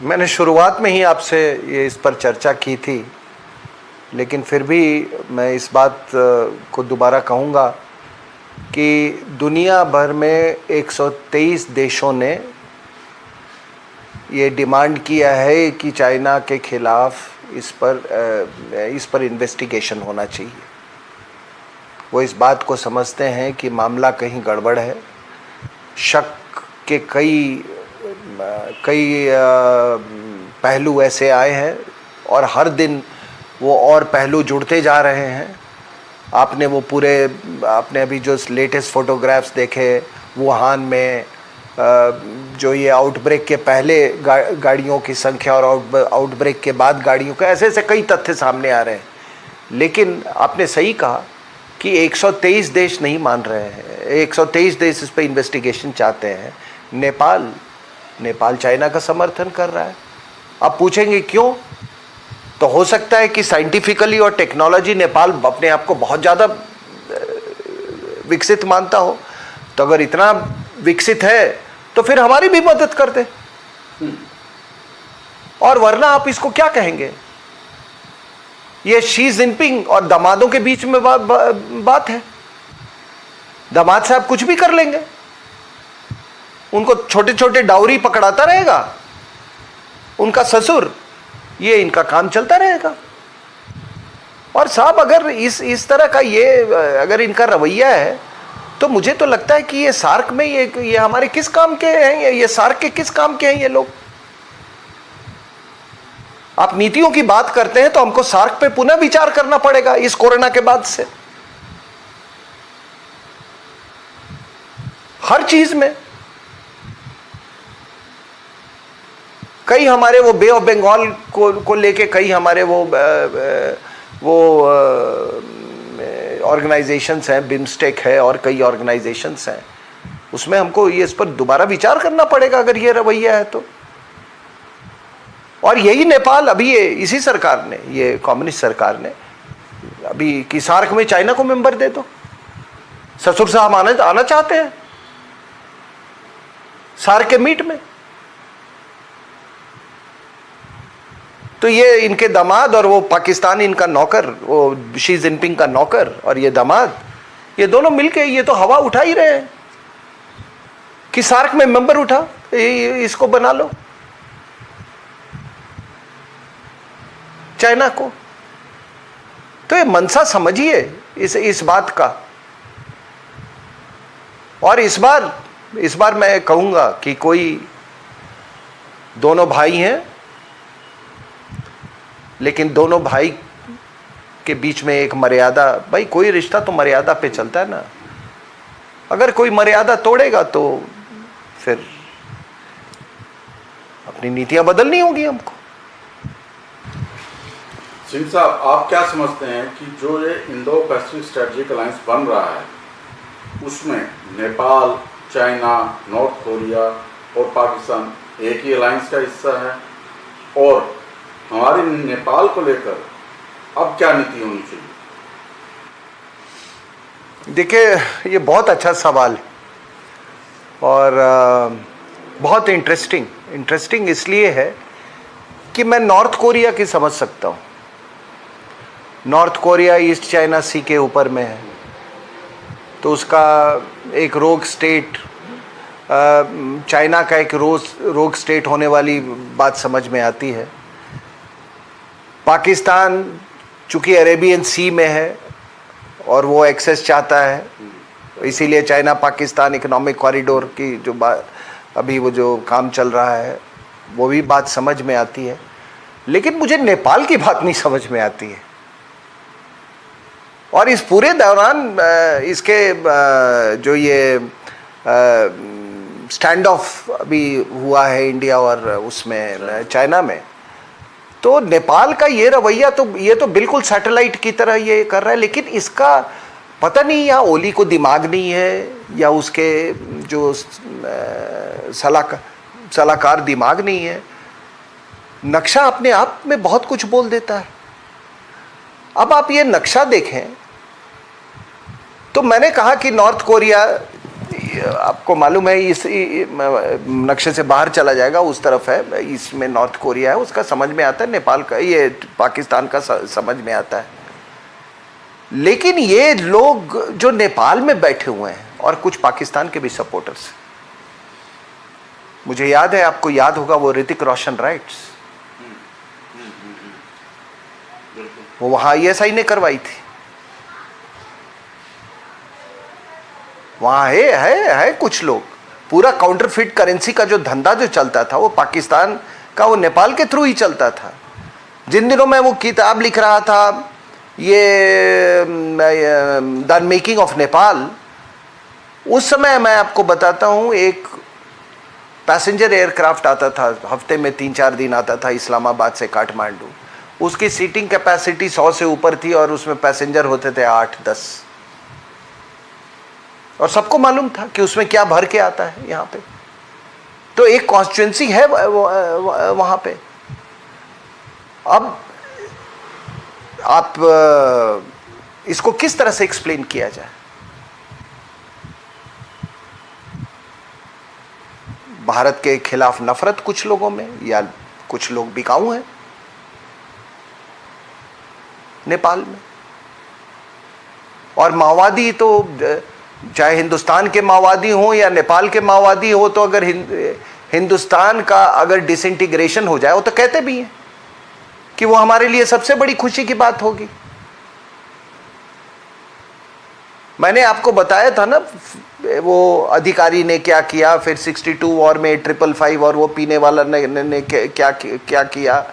मैंने शुरुआत में ही आपसे ये इस पर चर्चा की थी, लेकिन फिर भी मैं इस बात को दोबारा कहूँगा कि दुनिया भर में 123 देशों ने ये डिमांड किया है कि चाइना के खिलाफ इस पर इन्वेस्टिगेशन होना चाहिए। वो इस बात को समझते हैं कि मामला कहीं गड़बड़ है। शक के कई पहलू ऐसे आए हैं और हर दिन वो और पहलू जुड़ते जा रहे हैं। आपने अभी जो लेटेस्ट फोटोग्राफ्स देखे वुहान में, जो ये आउटब्रेक के पहले गाड़ियों की संख्या और आउटब्रेक के बाद गाड़ियों का, ऐसे कई तथ्य सामने आ रहे हैं। लेकिन आपने सही कहा कि 123 देश नहीं मान रहे हैं, 123 देश इस पर इन्वेस्टिगेशन चाहते हैं। नेपाल चाइना का समर्थन कर रहा है। आप पूछेंगे क्यों? तो हो सकता है कि साइंटिफिकली और टेक्नोलॉजी नेपाल अपने आप को बहुत ज़्यादा विकसित मानता हो। तो अगर इतना विकसित है तो फिर हमारी भी मदद कर दे, और वरना आप इसको क्या कहेंगे? ये शी जिनपिंग और दामादों के बीच में बात है। दामाद साहब कुछ भी कर लेंगे, उनको छोटे छोटे डाउरी पकड़ाता रहेगा उनका ससुर, ये इनका काम चलता रहेगा। और साहब अगर इस तरह का अगर इनका रवैया है तो मुझे तो लगता है कि ये सार्क में ये हमारे किस काम के हैं? ये सार्क के किस काम के हैं ये लोग? आप नीतियों की बात करते हैं तो हमको सार्क पे पुनः विचार करना पड़ेगा इस कोरोना के बाद से। हर चीज में कई हमारे वो बे ऑफ बंगाल को लेके कई हमारे वो ऑर्गेनाइजेशंस हैं, बिम्स्टेक है और कई ऑर्गेनाइजेशंस हैं, उसमें हमको इस पर दोबारा विचार करना पड़ेगा अगर ये रवैया है तो। और यही नेपाल अभी इसी सरकार ने, ये कम्युनिस्ट सरकार ने अभी कि सार्क में चाइना को मेंबर दे दो। ससुर साहब आना चाहते हैं सार्क के मीट में। तो ये इनके दामाद और वो पाकिस्तान इनका नौकर, वो शी जिनपिंग का नौकर और ये दामाद, ये दोनों मिलके ये तो हवा उठा ही रहे हैं कि सार्क में मेंबर उठा, इसको बना लो चाइना को। तो ये मनसा समझिए इस बात का। और इस बार मैं कहूंगा कि कोई दोनों भाई हैं, लेकिन दोनों भाई के बीच में एक मर्यादा, भाई कोई रिश्ता तो मर्यादा पे चलता है ना। अगर कोई मर्यादा तोड़ेगा तो फिर अपनी नीतियां बदलनी होगी हमको। सिंह साहब, आप क्या समझते हैं कि जो ये इंडो पैसिफिक स्ट्रेटेजिक अलायंस बन रहा है उसमें नेपाल, चाइना, नॉर्थ कोरिया और पाकिस्तान एक ही अलायंस का हिस्सा है, और हमारे नेपाल को लेकर अब क्या नीति होनी चाहिए? देखिए, ये बहुत अच्छा सवाल है और बहुत इंटरेस्टिंग इसलिए है कि मैं नॉर्थ कोरिया की समझ सकता हूँ। नॉर्थ कोरिया ईस्ट चाइना सी के ऊपर में है, तो उसका एक रोग स्टेट, चाइना का एक रोग स्टेट होने वाली बात समझ में आती है। पाकिस्तान चूंकि अरेबियन सी में है और वो एक्सेस चाहता है, इसीलिए चाइना पाकिस्तान इकोनॉमिक कॉरिडोर की जो अभी वो जो काम चल रहा है वो भी बात समझ में आती है। लेकिन मुझे नेपाल की बात नहीं समझ में आती है। और इस पूरे दौरान इसके जो ये स्टैंड ऑफ अभी हुआ है इंडिया और उसमें चाइना में, तो नेपाल का ये रवैया तो ये तो बिल्कुल सैटेलाइट की तरह ये कर रहा है। लेकिन इसका पता नहीं या ओली को दिमाग नहीं है या उसके जो सलाहकार दिमाग नहीं है। नक्शा अपने आप में बहुत कुछ बोल देता है। अब आप ये नक्शा देखें तो मैंने कहा कि नॉर्थ कोरिया आपको मालूम है इस नक्शे से बाहर चला जाएगा, उस तरफ है, इसमें नॉर्थ कोरिया है, उसका समझ में आता है, नेपाल का, ये पाकिस्तान का समझ में आता है। लेकिन ये लोग जो नेपाल में बैठे हुए हैं और कुछ पाकिस्तान के भी सपोर्टर्स, मुझे याद है, आपको याद होगा वो ऋतिक रोशन राइट्स, वो वहां ISI ने करवाई थी। वहां है कुछ लोग, पूरा काउंटरफिट करेंसी का जो धंधा जो चलता था वो पाकिस्तान का, वो नेपाल के थ्रू ही चलता था। जिन दिनों मैं वो किताब लिख रहा था, ये द मेकिंग ऑफ नेपाल, उस समय मैं आपको बताता हूं, एक पैसेंजर एयरक्राफ्ट आता था, हफ्ते में 3-4 दिन आता था इस्लामाबाद से काठमांडू। उसकी सीटिंग कैपेसिटी 100 से ऊपर थी और उसमें पैसेंजर होते थे 8-10, और सबको मालूम था कि उसमें क्या भर के आता है यहाँ पे। तो एक कॉन्स्टिट्यूंसी है वहां पे। अब आप इसको किस तरह से एक्सप्लेन किया जाए? भारत के खिलाफ नफरत कुछ लोगों में, या कुछ लोग बिकाऊ हैं नेपाल में, और माओवादी तो चाहे हिंदुस्तान के माओवादी हो या नेपाल के माओवादी हो, तो अगर हिंदुस्तान का अगर डिसइंटीग्रेशन हो जाए, वो तो कहते भी हैं कि वो हमारे लिए सबसे बड़ी खुशी की बात होगी। मैंने आपको बताया था ना वो अधिकारी ने क्या किया, फिर 62 वॉर में 555 और वो पीने वाला ने क्या किया।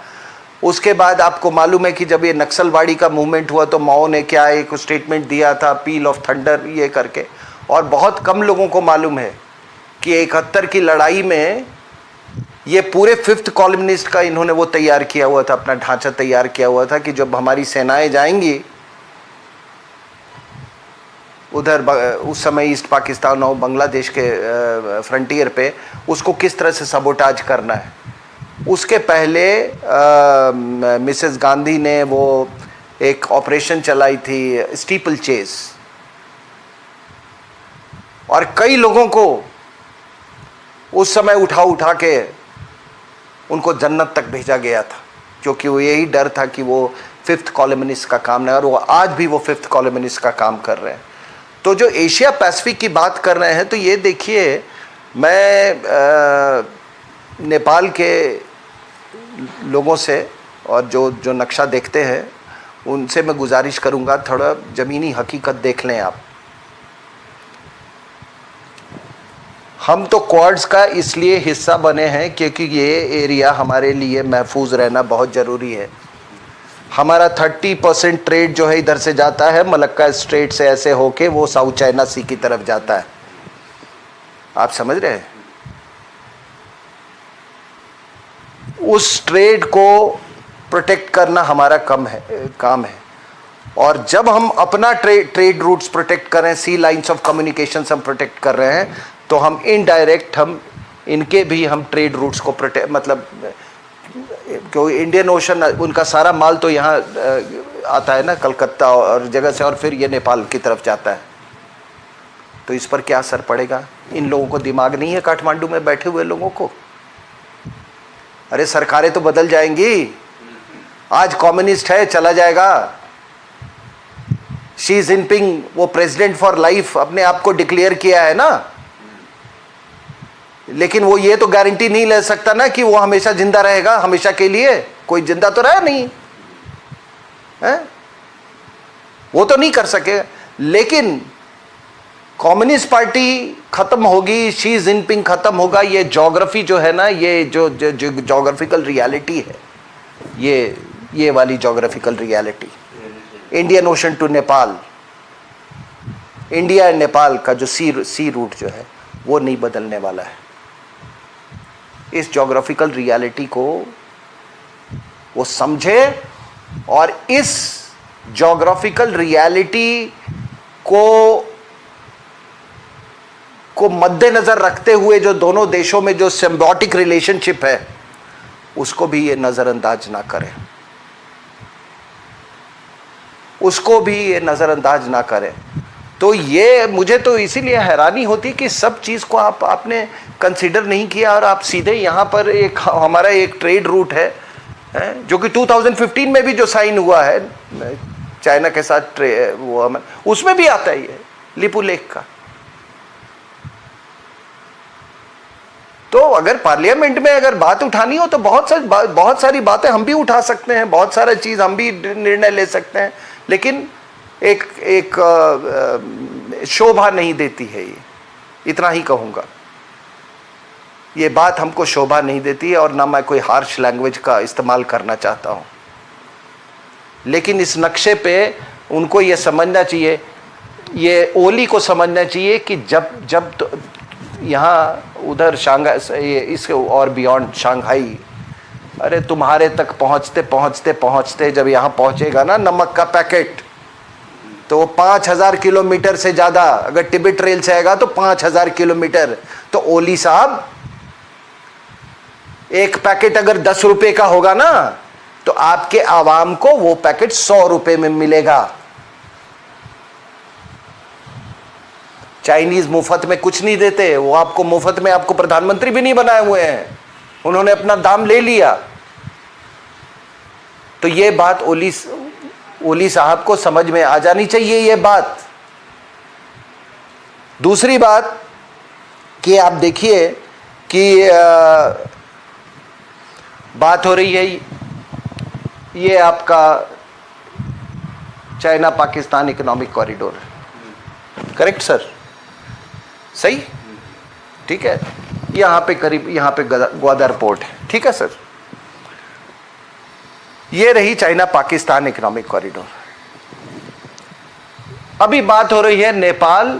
उसके बाद आपको मालूम है कि जब ये नक्सलवाड़ी का मूवमेंट हुआ तो माओ ने क्या एक स्टेटमेंट दिया था, पील ऑफ थंडर ये करके। और बहुत कम लोगों को मालूम है कि 71 की लड़ाई में ये पूरे 5th कॉलमनिस्ट का इन्होंने वो तैयार किया हुआ था, अपना ढांचा तैयार किया हुआ था कि जब हमारी सेनाएं जाएंगी उधर, उस समय ईस्ट पाकिस्तान और बांग्लादेश के फ्रंटियर पे, उसको किस तरह से सबोटाज करना है। उसके पहले मिसेस गांधी ने वो एक ऑपरेशन चलाई थी, स्टीपल चेज, और कई लोगों को उस समय उठा के उनको जन्नत तक भेजा गया था, क्योंकि वो यही डर था कि वो 5th कॉलमनिस्ट का काम नहीं, और वो आज भी वो 5th कॉलमनिस्ट का काम कर रहे हैं। तो जो एशिया पैसिफिक की बात कर रहे हैं, तो ये देखिए, मैं नेपाल के लोगों से और जो नक्शा देखते हैं उनसे मैं गुजारिश करूंगा, थोड़ा ज़मीनी हकीकत देख लें आप। हम तो क्वाड्स का इसलिए हिस्सा बने हैं क्योंकि ये एरिया हमारे लिए महफूज रहना बहुत ज़रूरी है। हमारा 30% ट्रेड जो है इधर से जाता है, मलक्का स्ट्रेट से ऐसे होके वो साउथ चाइना सी की तरफ जाता है, आप समझ रहे हैं। उस ट्रेड को प्रोटेक्ट करना हमारा काम है। और जब हम अपना ट्रेड रूट्स प्रोटेक्ट कर रहे हैं, सी लाइंस ऑफ कम्युनिकेशन हम प्रोटेक्ट कर रहे हैं, तो हम इनडायरेक्ट हम इनके भी हम ट्रेड रूट्स को प्रोटेक्ट, मतलब क्योंकि इंडियन ओशन उनका सारा माल तो यहाँ आता है ना, कलकत्ता और जगह से, और फिर ये नेपाल की तरफ जाता है। तो इस पर क्या असर पड़ेगा? इन लोगों को दिमाग नहीं है, काठमांडू में बैठे हुए लोगों को। अरे सरकारें तो बदल जाएंगी, आज कम्युनिस्ट है चला जाएगा। शी जिनपिंग वो प्रेसिडेंट फॉर लाइफ अपने आप को डिक्लेयर किया है ना, लेकिन वो ये तो गारंटी नहीं ले सकता ना कि वो हमेशा जिंदा रहेगा, हमेशा के लिए। कोई जिंदा तो रहा नहीं है, वो तो नहीं कर सके। लेकिन कम्युनिस्ट पार्टी खत्म होगी, शी जिनपिंग खत्म होगा, ये ज्योग्राफी जो है ना, ये जो ज्योग्राफिकल रियलिटी है, ये वाली geographical reality, Indian Ocean to Nepal, India and Nepal का जो सी रूट जो है वो नहीं बदलने वाला है। इस ज्योग्राफिकल रियलिटी को वो समझे, और इस ज्योग्राफिकल रियलिटी को मद्देनजर रखते हुए जो दोनों देशों में जो सिम्बायोटिक रिलेशनशिप है उसको भी ये नज़रअंदाज ना करें, उसको भी ये नज़रअंदाज ना करें। तो ये मुझे तो इसीलिए हैरानी होती कि सब चीज़ को आपने कंसिडर नहीं किया और आप सीधे यहाँ पर एक हमारा एक ट्रेड रूट है जो कि 2015 में भी जो साइन हुआ है चाइना के साथ वो उसमें भी आता है ये लिपू लेक का। तो अगर पार्लियामेंट में अगर बात उठानी हो तो बहुत सारी बातें हम भी उठा सकते हैं, बहुत सारा चीज़ हम भी निर्णय ले सकते हैं, लेकिन एक शोभा नहीं देती है ये, इतना ही कहूँगा। ये बात हमको शोभा नहीं देती है और ना मैं कोई हार्श लैंग्वेज का इस्तेमाल करना चाहता हूँ, लेकिन इस नक्शे पे उनको ये समझना चाहिए, ये ओली को समझना चाहिए कि जब तो यहाँ उधर शांघाई इसके और बियॉन्ड शांघाई, अरे तुम्हारे तक पहुँचते पहुँचते पहुँचते जब यहाँ पहुँचेगा ना नमक का पैकेट, तो 5000 किलोमीटर से ज़्यादा, अगर टिबेट रेल से आएगा तो 5000 किलोमीटर। तो ओली साहब एक पैकेट अगर 10 रुपए का होगा ना तो आपके आवाम को वो पैकेट 100 रुपए में मिलेगा। चाइनीज मुफ्त में कुछ नहीं देते, वो आपको मुफ्त में आपको प्रधानमंत्री भी नहीं बनाए हुए हैं, उन्होंने अपना दाम ले लिया। तो ये बात ओली साहब को समझ में आ जानी चाहिए ये बात। दूसरी बात कि आप देखिए कि बात हो रही है ये आपका China Pakistan economic corridor, correct sir? सही, ठीक है। यहाँ पे करीब यहाँ पे ग्वादर पोर्ट है, ठीक है सर। ये रही चाइना पाकिस्तान इकोनॉमिक कॉरिडोर। अभी बात हो रही है Nepal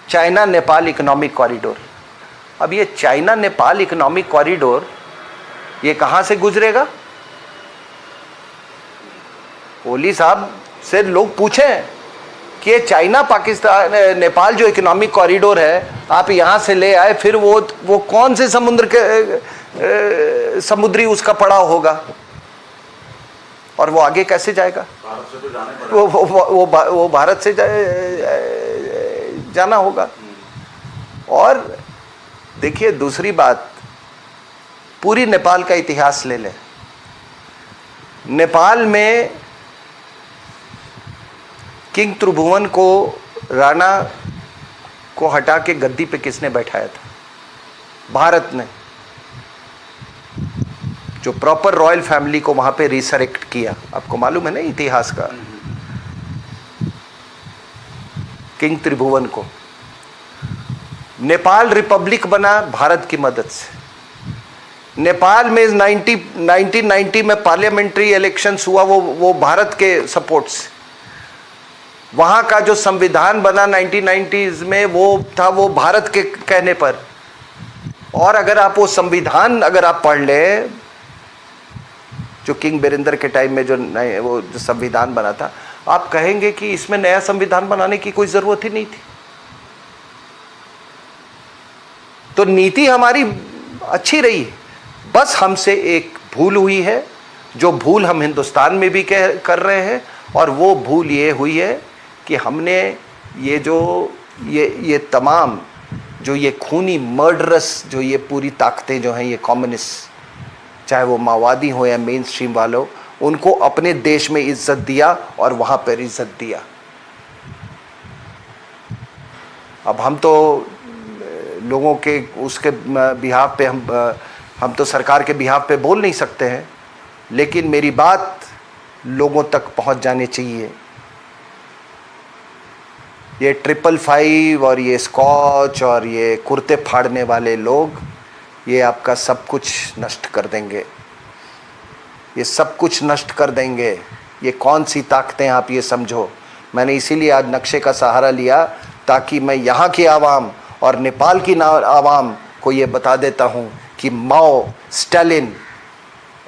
China Nepal economic corridor. अब ये चाइना नेपाल इकोनॉमिक कॉरिडोर ये कहां से गुजरेगा? ओली साहब से लोग पूछें कि ये चाइना पाकिस्तान नेपाल जो इकोनॉमिक कॉरिडोर है आप यहां से ले आए, फिर वो कौन से समुद्र के समुद्री उसका पड़ाव होगा और वो आगे कैसे जाएगा? भारत से तो जाने पड़ेगा। वो भारत से जाना होगा। और देखिए दूसरी बात, पूरी नेपाल का इतिहास ले लें। नेपाल में किंग त्रिभुवन को, राणा को हटा के गद्दी पे किसने बैठाया था? भारत ने, जो प्रॉपर रॉयल फैमिली को वहां पे रिसरेक्ट किया। आपको मालूम है ना इतिहास का? किंग त्रिभुवन को। नेपाल रिपब्लिक बना भारत की मदद से। नेपाल में 1990 में पार्लियामेंट्री इलेक्शंस हुआ वो भारत के सपोर्ट से। वहाँ का जो संविधान बना 1990s में वो था वो भारत के कहने पर। और अगर आप वो संविधान अगर आप पढ़ लें जो किंग बिरेंद्र के टाइम में वो जो संविधान बना था, आप कहेंगे कि इसमें नया संविधान बनाने की कोई ज़रूरत ही नहीं थी। तो नीति हमारी अच्छी रही, बस हमसे एक भूल हुई है, जो भूल हम हिंदुस्तान में भी कर रहे हैं। और वो भूल ये हुई है कि हमने ये तमाम जो ये खूनी मर्डरस जो ये पूरी ताकतें जो हैं ये कम्युनिस्ट, चाहे वो माओवादी हो या मेन स्ट्रीम वालों, उनको अपने देश में इज्जत दिया और वहाँ पर इज्जत दिया। अब हम तो लोगों के उसके बिहाफ पे हम तो सरकार के बिहाफ पे बोल नहीं सकते हैं, लेकिन मेरी बात लोगों तक पहुंच जानी चाहिए। ये 555 और ये स्कॉच और ये कुर्ते फाड़ने वाले लोग ये आपका सब कुछ नष्ट कर देंगे, ये सब कुछ नष्ट कर देंगे। ये कौन सी ताकतें आप ये समझो। मैंने इसीलिए आज नक्शे का सहारा लिया ताकि मैं यहाँ की आवाम और नेपाल की आवाम को ये बता देता हूँ कि माओ, स्टालिन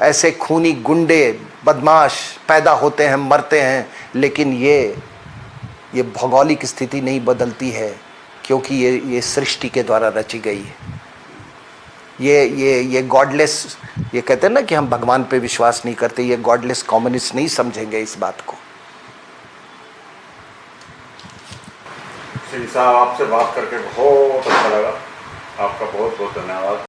ऐसे खूनी गुंडे बदमाश पैदा होते हैं, मरते हैं, लेकिन ये भौगोलिक स्थिति नहीं बदलती है, क्योंकि ये सृष्टि के द्वारा रची गई है। ये गॉडलेस, ये कहते हैं ना कि हम भगवान पे विश्वास नहीं करते, ये गॉडलेस कम्युनिस्ट नहीं समझेंगे इस बात को। साहब आपसे बात करके बहुत अच्छा लगा। आपका बहुत बहुत धन्यवाद।